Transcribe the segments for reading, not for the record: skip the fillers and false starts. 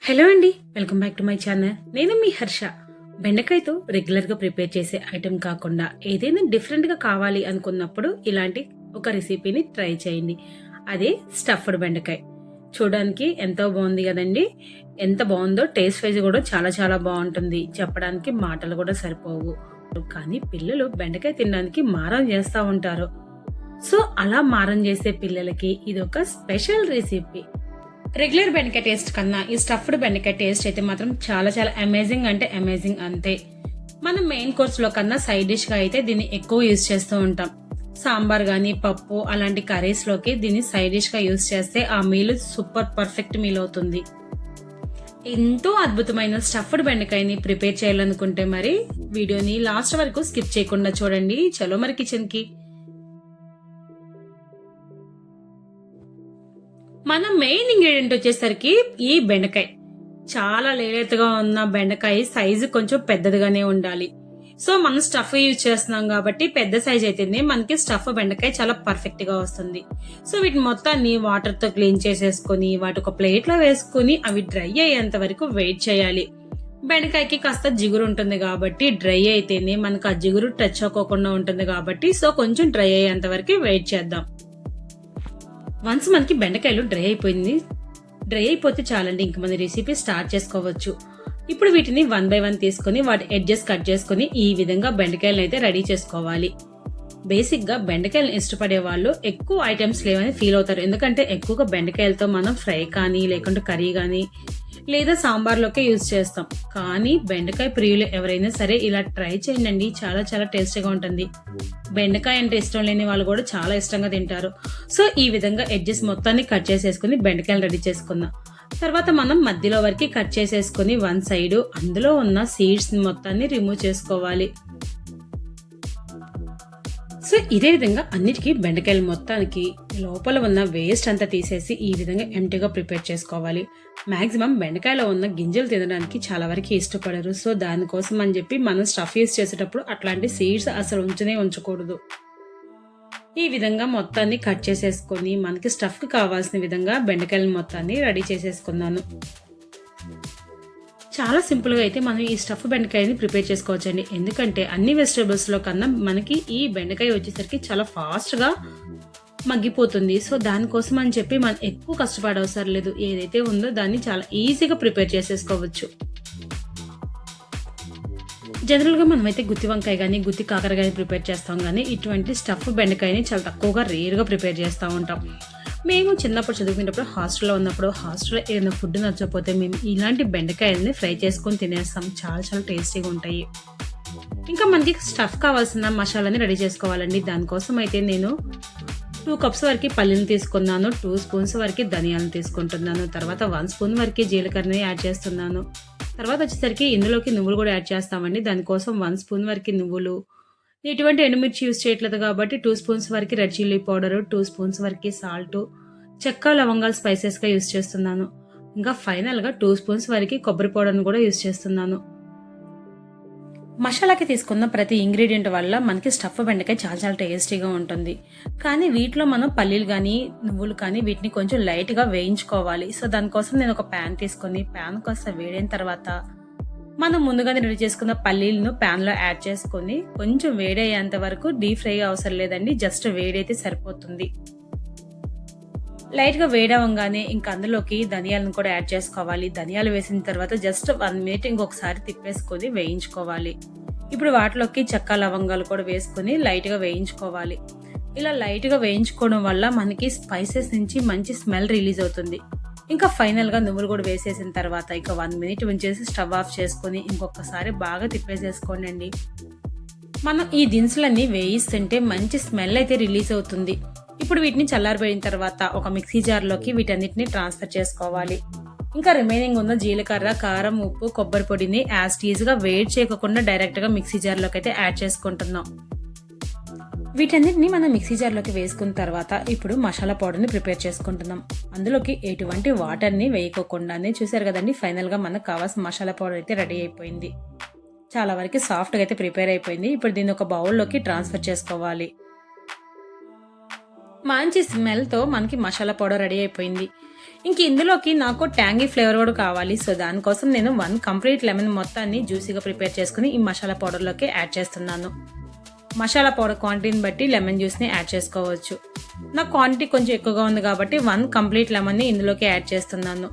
Hello అండి, welcome back to my channel. నేను మీ హర్ష. బెండకాయతో రెగ్యులర్గా ప్రిపేర్ చేసే ఐటెం కాకుండా ఏదైనా డిఫరెంట్గా కావాలి అనుకున్నప్పుడు ఇలాంటి ఒక రెసిపీని ట్రై చేయండి. అదే స్టఫ్డ్ బెండకాయ. చూడడానికి ఎంతో బాగుంది కదండి. ఎంత బాగుందో టేస్ట్ వైజ్ కూడా చాలా చాలా బాగుంటుంది. చెప్పడానికి మాటలు కూడా సరిపోవు. కానీ పిల్లలు బెండకాయ తినడానికి మారం చేస్తూ ఉంటారు. సో అలా మారం చేసే పిల్లలకి ఇది ఒక స్పెషల్ రెసిపీ. రెగ్యులర్ బెండకాయ టేస్ట్ కన్నా ఈ స్టఫ్డ్ బెండకాయ టేస్ట్ అయితే మాత్రం చాలా చాలా అమేజింగ్ అంటే అమేజింగ్ అంతే. మనం మెయిన్ కోర్స్లో కన్నా సైడ్ డిష్గా అయితే దీన్ని ఎక్కువ యూజ్ చేస్తూ ఉంటాం. సాంబార్ కానీ పప్పు అలాంటి కర్రీస్లోకి దీన్ని సైడ్ డిష్గా యూజ్ చేస్తే ఆ మీల్ సూపర్ పర్ఫెక్ట్ మీల్ అవుతుంది. ఎంతో అద్భుతమైన స్టఫ్డ్ బెండకాయని ప్రిపేర్ చేయాలనుకుంటే మరి వీడియోని లాస్ట్ వరకు స్కిప్ చేయకుండా చూడండి. చలో మరి కిచెన్కి. మన మెయిన్ ఇంగ్రీడియంట్ వచ్చేసరికి ఈ బెండకాయ. చాలా లేతగా ఉన్న బెండకాయ సైజు కొంచెం పెద్దదిగానే ఉండాలి. సో మనం స్టఫ్ యూజ్ చేస్తున్నాం కాబట్టి పెద్ద సైజ్ అయితేనే మనకి స్టఫ్ బెండకాయ చాలా పర్ఫెక్ట్ గా వస్తుంది. సో వీటిని మొత్తాన్ని వాటర్ తో క్లీన్ చేసేసుకుని వాటి ఒక ప్లేట్ లో వేసుకుని అవి డ్రై అయ్యేంత వరకు వెయిట్ చేయాలి. బెండకాయకి కాస్త జిగురు ఉంటుంది కాబట్టి డ్రై అయితేనే మనకు ఆ జిగురు టచ్ అవ్వకుండా ఉంటుంది కాబట్టి సో కొంచెం డ్రై అయ్యేంత వరకు వెయిట్ చేద్దాం. వన్స్ మనకి బెండకాయలు డ్రై అయిపోతే చాలండి, ఇంక మన రెసిపీ స్టార్ట్ చేసుకోవచ్చు. ఇప్పుడు వీటిని 1 by 1 తీసుకుని వాటి ఎడ్జెస్ కట్ చేసుకుని ఈ విధంగా బెండకాయలను అయితే రెడీ చేసుకోవాలి. బేసిక్ గా బెండకాయలను ఇష్టపడే వాళ్ళు ఎక్కువ ఐటమ్స్ లేవని ఫీల్ అవుతారు. ఎందుకంటే ఎక్కువగా బెండకాయలతో మనం ఫ్రై కానీ లేకుంటే కర్రీ కానీ లేదా సాంబార్లోకే యూజ్ చేస్తాం. కానీ బెండకాయ ప్రియులు ఎవరైనా సరే ఇలా ట్రై చేయండి, చాలా చాలా టేస్టీగా ఉంటుంది. బెండకాయ అంటే ఇష్టం లేని వాళ్ళు కూడా చాలా ఇష్టంగా తింటారు. సో ఈ విధంగా ఎడ్జెస్ మొత్తాన్ని కట్ చేసేసుకుని బెండకాయలు రెడీ చేసుకుందాం. తర్వాత మనం మధ్యలో వరకు కట్ చేసేసుకుని వన్ సైడ్ అందులో ఉన్న సీడ్స్ మొత్తాన్ని రిమూవ్ చేసుకోవాలి. సో ఇదే విధంగా అన్నిటికీ బెండకాయలు మొత్తానికి లోపల ఉన్న వేస్ట్ అంతా తీసేసి ఈ విధంగా ఎంటీగా ప్రిపేర్ చేసుకోవాలి. మాక్సిమం బెండకాయలో ఉన్న గింజలు తినడానికి చాలా వరకు ఇష్టపడరు. సో దానికోసం అని చెప్పి మనం స్టఫ్ యూస్ చేసేటప్పుడు అట్లాంటి సీడ్స్ అసలు ఉంచకూడదు. ఈ విధంగా మొత్తాన్ని కట్ చేసేసుకొని మనకి స్టఫ్కి కావాల్సిన విధంగా బెండకాయల మొత్తాన్ని రెడీ చేసేసుకున్నాను. చాలా సింపుల్గా అయితే మనం ఈ స్టఫ్ బెండకాయని ప్రిపేర్ చేసుకోవచ్చండి. ఎందుకంటే అన్ని వెజిటేబుల్స్లో కన్నా మనకి ఈ బెండకాయ వచ్చేసరికి చాలా ఫాస్ట్గా మగ్గిపోతుంది. సో దానికోసం అని చెప్పి మనం ఎక్కువ కష్టపడవసరం లేదు. ఏదైతే ఉందో దాన్ని చాలా ఈజీగా ప్రిపేర్ చేసేసుకోవచ్చు. జనరల్గా మనమైతే గుత్తి వంకాయ కానీ గుత్తి కాకరకాయ ప్రిపేర్ చేస్తాం, కానీ ఇటువంటి స్టఫ్ బెండకాయని చాలా తక్కువగా రేర్గా ప్రిపేర్ చేస్తూ ఉంటాం. మేము చిన్నప్పుడు చదువుకునేటప్పుడు హాస్టల్లో ఉన్నప్పుడు హాస్టల్లో ఏదైనా ఫుడ్ నచ్చకపోతే మేము ఇలాంటి బెండకాయలని ఫ్రై చేసుకొని తినేస్తాం. చాలా చాలా టేస్టీగా ఉంటాయి. ఇంకా మనకి స్టఫ్ కావాల్సిన మసాలాని రెడీ చేసుకోవాలండి. దానికోసం అయితే నేను 2 cups వరకు పల్లీలు తీసుకున్నాను, 2 spoons వరకు ధనియాలను తీసుకుంటున్నాను, తర్వాత 1 spoon వరకు జీలకర్రని యాడ్ చేస్తున్నాను. తర్వాత వచ్చేసరికి ఇందులోకి నువ్వులు కూడా యాడ్ చేస్తామండి. దానికోసం 1 spoon వరకు నువ్వులు, ఎటువంటి ఎండుమిర్చి యూజ్ చేయట్లేదు కాబట్టి 2 spoons వరకు రెడ్ చిల్లీ పౌడరు, 2 spoons వరకు సాల్ట్, చెక్క లవంగాలు స్పైసెస్గా యూజ్ చేస్తున్నాను. ఇంకా ఫైనల్గా 2 spoons వరకు కొబ్బరి పౌడర్ని కూడా యూజ్ చేస్తున్నాను. మసాలాకి తీసుకున్న ప్రతి ఇంగ్రీడియంట్ వల్ల మనకి స్టఫ్ బెండకాయ చాలా చాలా టేస్టీగా ఉంటుంది. కానీ వీటిలో మనం పల్లీలు కానీ నువ్వులు కానీ వీటిని కొంచెం లైట్గా వేయించుకోవాలి. సో దానికోసం నేను ఒక ప్యాన్ తీసుకొని ప్యాన్ కాస్త వేడైన తర్వాత మనం ముందుగానే రెడీ చేసుకున్న పల్లీలను ప్యాన్లో యాడ్ చేసుకొని కొంచెం వేడయ్యేంత వరకు డీప్ ఫ్రై అవసరం లేదండి, జస్ట్ వేడైతే సరిపోతుంది. లైట్గా వేడవంగానే ఇంకా అందులోకి ధనియాలను కూడా యాడ్ చేసుకోవాలి. ధనియాలు వేసిన తర్వాత జస్ట్ 1 minute ఇంకొకసారి తిప్పేసుకొని వేయించుకోవాలి. ఇప్పుడు వాటిలోకి చెక్క లవంగాలు కూడా వేసుకొని లైట్గా వేయించుకోవాలి. ఇలా లైట్గా వేయించుకోవడం వల్ల మనకి స్పైసెస్ నుంచి మంచి స్మెల్ రిలీజ్ అవుతుంది. ఇంకా ఫైనల్గా నువ్వులు కూడా వేసేసిన తర్వాత ఇక 1 minute ఉంచేసి స్టవ్ ఆఫ్ చేసుకొని ఇంకొకసారి బాగా తిప్పేసేసుకోండి. మనం ఈ దినుసులన్నీ వేయిస్తుంటే మంచి స్మెల్ అయితే రిలీజ్ అవుతుంది. ఇప్పుడు వీటిని చల్లారిపోయిన తర్వాత ఒక మిక్సీ జార్లోకి వీటన్నిటిని ట్రాన్స్ఫర్ చేసుకోవాలి. ఇంకా రిమైనింగ్ ఉన్న జీలకర్ర, కారం, ఉప్పు, కొబ్బరి పొడిని యాజ్ టీజ్గా వేడి చేయకుండా డైరెక్ట్గా మిక్సీ జార్లోకి అయితే యాడ్ చేసుకుంటున్నాం. వీటన్నిటిని మనం మిక్సీ జార్లోకి వేసుకున్న తర్వాత ఇప్పుడు మసాలా పౌడర్ని ప్రిపేర్ చేసుకుంటున్నాం. అందులోకి ఎటువంటి వాటర్ని వేయకోకుండానే చూసారు కదండి, ఫైనల్గా మనకు కావాల్సిన మసాలా పౌడర్ అయితే రెడీ అయిపోయింది. చాలా వరకు సాఫ్ట్గా అయితే ప్రిపేర్ అయిపోయింది. ఇప్పుడు దీన్ని ఒక బౌల్లోకి ట్రాన్స్ఫర్ చేసుకోవాలి. మంచి స్మెల్తో మనకి మసాలా పౌడర్ రెడీ అయిపోయింది. ఇంక ఇందులోకి నాకు ట్యాంగీ ఫ్లేవర్ కూడా కావాలి. సో దానికోసం నేను 1 కంప్లీట్ లెమన్ మొత్తాన్ని జ్యూసీగా ప్రిపేర్ చేసుకుని ఈ మసాలా పౌడర్లోకి యాడ్ చేస్తున్నాను. మసాలా పౌడర్ క్వాంటిటీని బట్టి లెమన్ జ్యూస్ని యాడ్ చేసుకోవచ్చు. నా క్వాంటిటీ కొంచెం ఎక్కువగా ఉంది కాబట్టి 1 కంప్లీట్ లెమన్ని ఇందులోకి యాడ్ చేస్తున్నాను.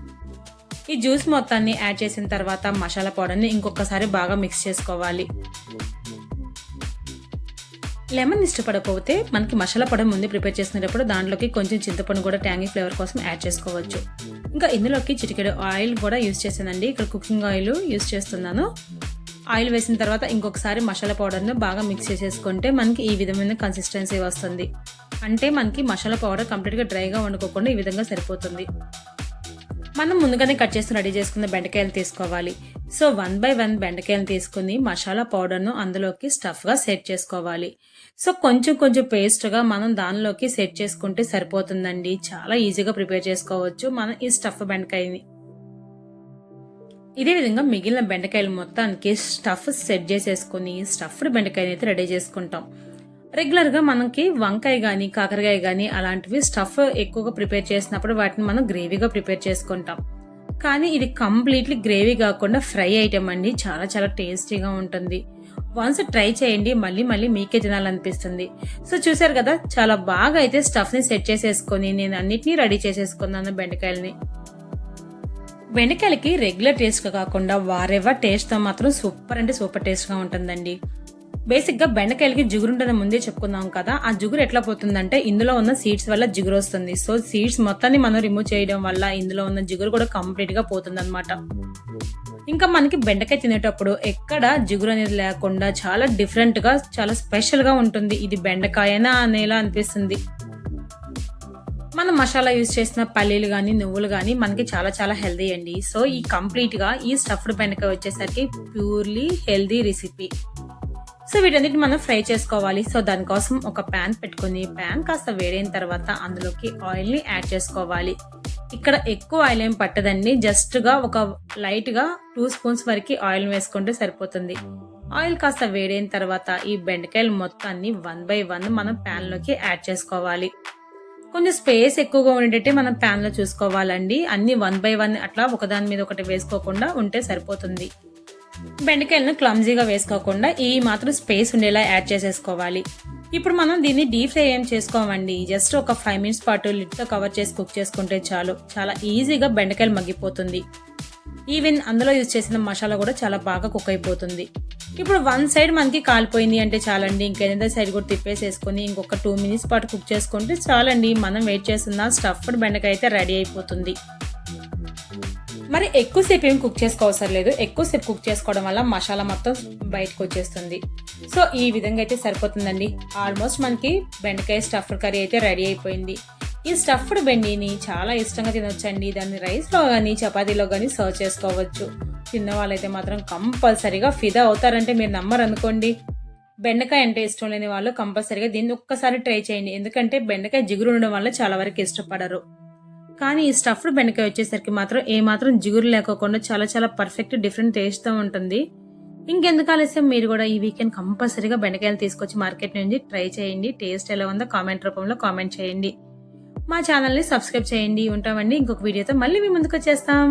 ఈ జ్యూస్ మొత్తాన్ని యాడ్ చేసిన తర్వాత మసాలా పౌడర్ని ఇంకొకసారి బాగా మిక్స్ చేసుకోవాలి. లెమన్ ఇష్టపడకపోతే మనకి మసాలా పౌడర్ ముందు ప్రిపేర్ చేసినప్పుడు దాంట్లోకి కొంచెం చింతపండు కూడా ట్యాంగీ ఫ్లేవర్ కోసం యాడ్ చేసుకోవచ్చు. ఇంకా ఇందులోకి చిటికెడు ఆయిల్ కూడా యూస్ చేశానండి. ఇక్కడ కుకింగ్ ఆయిల్ యూస్ చేస్తున్నాను. ఆయిల్ వేసిన తర్వాత ఇంకొకసారి మసాలా పౌడర్ను బాగా మిక్స్ చేసేసుకుంటే మనకి ఈ విధమైన కన్సిస్టెన్సీ వస్తుంది. అంటే మనకి మసాలా పౌడర్ కంప్లీట్గా డ్రైగా వండుకోకుండా ఈ విధంగా సరిపోతుంది. మనం ముందుగానే కట్ చేసి రెడీ చేసుకున్న బెండకాయలు తీసుకోవాలి. సో 1 by 1 బెండకాయలు తీసుకుని మసాలా పౌడర్ను అందులోకి స్టఫ్గా సెట్ చేసుకోవాలి. సో కొంచెం పేస్ట్గా మనం దానిలోకి సెట్ చేసుకుంటే సరిపోతుందండి. చాలా ఈజీగా ప్రిపేర్ చేసుకోవచ్చు మనం ఈ స్టఫ్ బెండకాయని. ఇదే విధంగా మిగిలిన బెండకాయలు మొత్తానికి స్టఫ్ సెట్ చేసేసుకుని స్టఫ్డ్ బెండకాయని అయితే రెడీ చేసుకుంటాం. రెగ్యులర్గా మనకి వంకాయ కానీ కాకరకాయ కానీ అలాంటివి స్టఫ్ ఎక్కువగా ప్రిపేర్ చేసినప్పుడు వాటిని మనం గ్రేవీగా ప్రిపేర్ చేసుకుంటాం. కానీ ఇది కంప్లీట్లీ గ్రేవీ కాకుండా ఫ్రై ఐటమ్ అండి. చాలా చాలా టేస్టీగా ఉంటుంది. వన్స్ ట్రై చేయండి, మళ్ళీ మీకే తినాలనిపిస్తుంది. సో చూసారు కదా, చాలా బాగా అయితే స్టఫ్ని సెట్ చేసేసుకొని నేను అన్నిటినీ రెడీ చేసేసుకున్నాను బెండకాయలని. బెండకాయలకి రెగ్యులర్ టేస్ట్గా కాకుండా వారెవర్ టేస్ట్తో మాత్రం సూపర్ అంటే సూపర్ టేస్ట్గా ఉంటుందండి. బేసిక్గా బెండకాయలకి జిగురు ఉంటుందని ముందే చెప్పుకున్నాం కదా. ఆ జిగురు ఎట్లా పోతుందంటే ఇందులో ఉన్న సీడ్స్ వల్ల జిగురు వస్తుంది. సో సీడ్స్ మొత్తాన్ని మనం రిమూవ్ చేయడం వల్ల ఇందులో ఉన్న జిగురు కూడా కంప్లీట్గా పోతుంది అనమాట. ఇంకా మనకి బెండకాయ తినేటప్పుడు ఎక్కడ జిగురు అనేది లేకుండా చాలా డిఫరెంట్గా చాలా స్పెషల్గా ఉంటుంది. ఇది బెండకాయనా అనేలా అనిపిస్తుంది. మనం మసాలా యూజ్ చేసిన పల్లీలు కానీ నువ్వులు కానీ మనకి చాలా చాలా హెల్దీ అండి. సో ఈ కంప్లీట్గా ఈ స్టఫ్డ్ బెండకాయ వచ్చేసరికి ప్యూర్లీ హెల్దీ రెసిపీ. సో వీటన్నిటిని మనం ఫ్రై చేసుకోవాలి. సో దానికోసం ఒక ప్యాన్ పెట్టుకుని ప్యాన్ కాస్త వేడైన తర్వాత అందులోకి ఆయిల్ని యాడ్ చేసుకోవాలి. ఇక్కడ ఎక్కువ ఆయిల్ ఏం పట్టదండి. జస్ట్గా ఒక లైట్గా 2 స్పూన్స్ వరకు ఆయిల్ వేసుకుంటే సరిపోతుంది. ఆయిల్ కాస్త వేడైన తర్వాత ఈ బెండకాయలు మొత్తాన్ని 1 by 1 మనం ప్యాన్లోకి యాడ్ చేసుకోవాలి. కొంచెం స్పేస్ ఎక్కువగా ఉండేటట్టే మనం ప్యాన్లో చూసుకోవాలండి. అన్ని 1 by 1 అట్లా ఒకదాని మీద ఒకటి వేసుకోకుండా ఉంటే సరిపోతుంది. బెండకాయలను క్లమ్జీగా వేసుకోకుండా ఈ మాత్రం స్పేస్ ఉండేలా యాడ్ చేసేసుకోవాలి. ఇప్పుడు మనం దీన్ని డీప్ ఫ్రై ఏం చేసుకోమండి. జస్ట్ ఒక 5 minutes పాటు లిడ్తో కవర్ చేసి కుక్ చేసుకుంటే చాలు. చాలా ఈజీగా బెండకాయలు మగ్గిపోతుంది. ఈవెన్ అందులో యూజ్ చేసిన మసాలా కూడా చాలా బాగా కుక్ అయిపోతుంది. ఇప్పుడు 1 side మనకి కాలిపోయింది అంటే చాలండి. ఇంకెంత సైడ్ కూడా తిప్పేసేసుకొని ఇంకొక 2 minutes పాటు కుక్ చేసుకుంటే చాలండి. మనం వెయిట్ చేస్తున్న స్టఫ్డ్ బెండకాయ అయితే రెడీ అయిపోతుంది. మరి ఎక్కువసేపు ఏం కుక్ చేసుకోవసరం లేదు. ఎక్కువసేపు కుక్ చేసుకోవడం వల్ల మసాలా మొత్తం బయటకు వచ్చేస్తుంది. సో ఈ విధంగా అయితే సరిపోతుందండి. ఆల్మోస్ట్ మనకి బెండకాయ స్టఫ్డ్ కర్రీ అయితే రెడీ అయిపోయింది. ఈ స్టఫ్డ్ బెండిని చాలా ఇష్టంగా తినొచ్చండి. దాన్ని రైస్లో కానీ చపాతీలో కానీ సర్వ్ చేసుకోవచ్చు. తిన్న వాళ్ళైతే మాత్రం కంపల్సరీగా ఫిదా అవుతారంటే మీరు నమ్మరు అనుకోండి. బెండకాయ అంటే ఇష్టం లేని వాళ్ళు కంపల్సరీగా దీన్ని ఒక్కసారి ట్రై చేయండి. ఎందుకంటే బెండకాయ జిగురు ఉండడం వల్ల చాలా వరకు ఇష్టపడరు. కానీ ఈ స్టఫ్డ్ బెండకాయ వచ్చేసరికి మాత్రం ఏమాత్రం జిగురు లేకోకుండా చాలా చాలా పర్ఫెక్ట్ డిఫరెంట్ టేస్ట్తో ఉంటుంది. ఇంకెందుకు ఆలస్యం, మీరు కూడా ఈ వీకెండ్ కంపల్సరీగా బెండకాయలు తీసుకొచ్చి మార్కెట్ నుంచి ట్రై చేయండి. టేస్ట్ ఎలా ఉందో కామెంట్ రూపంలో కామెంట్ చేయండి. మా ఛానల్ని సబ్స్క్రైబ్ చేయండి. ఉంటామండి ఇంకొక వీడియోతో మళ్ళీ మీ ముందుకు వచ్చేస్తాం.